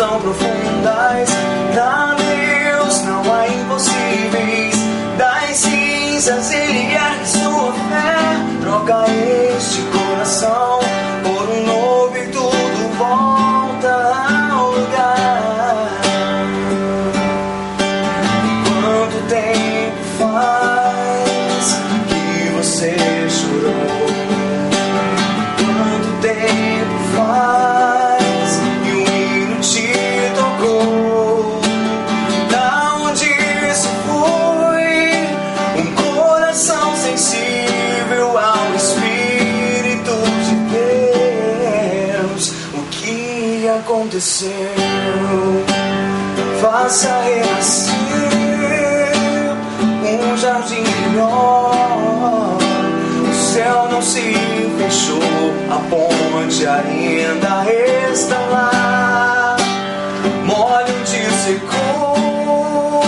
tão profundas. Pra Deus não há impossíveis. Das cinzas Ele ergue sua fé. Troca este coração por um novo e tudo volta ao lugar. Quanto tempo faz que você chorou? Quanto tempo faz que o hino te tocou? Da onde isso foi? Um coração sensível ao Espírito de Deus. O que aconteceu? Faça renascer um jardim melhor. O céu não se fechou, a ponte ainda está lá. Molhe onde secou,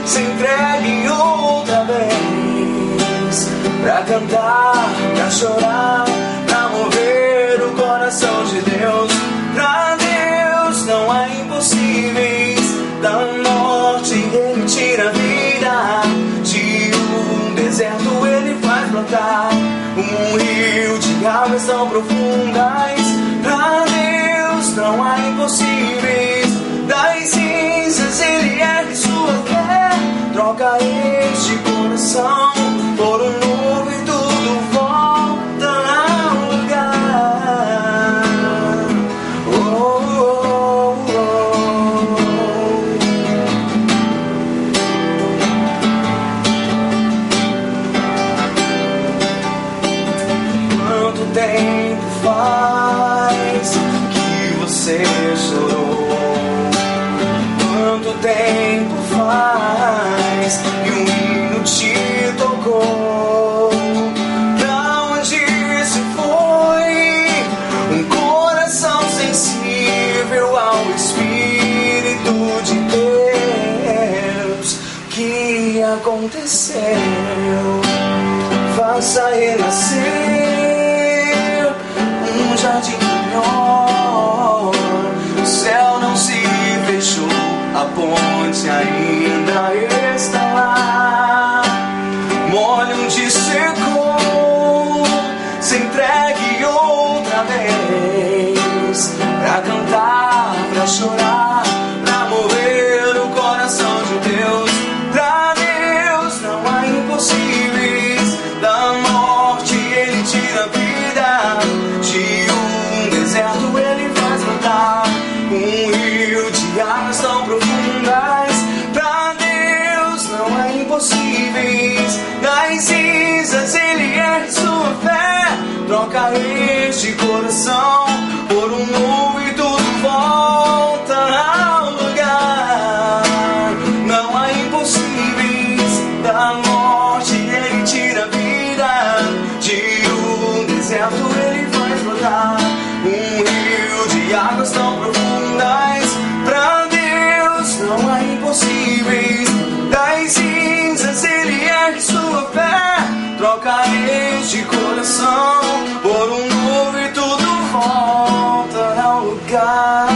se entregue outra vez. Pra cantar, pra chorar, pra mover o coração de Deus. Pra Deus não há impossíveis. Da morte Ele tira a vida. De um deserto Ele faz brotar um rio de águas tão profundas. Pra Deus não há impossíveis. Das cinzas Ele ergue sua fé. Troca este coração por um novo e tudo volta ao lugar. Oh, oh, oh. Quanto tempo faz que você chorou? Quanto tempo faz que um hino te tocou? Pra onde se foi? Um coração sensível ao Espírito de Deus. O que aconteceu? Faça renascer um jardim melhor. O céu não se fechou, a ponte ainda está lá. Molhe onde secou, se entregue outra vez. Pra cantar, pra chorar, pra mover o coração de Deus. Pra Deus não há impossíveis. Da morte Ele tira a vida. De um deserto Ele faz brotar um rio de águas tão profundas. Pra Deus não há impossíveis. Das cinzas Ele ergue sua fé. Troca este coração por um novo e tudo volta ao lugar. Não há impossíveis. Da morte Ele tira a vida. De um deserto Ele faz brotar um rio de águas tão profundas. Pra Deus não há impossíveis. Das cinzas Ele ergue sua fé. Troca este coração por um novo e tudo volta ao lugar.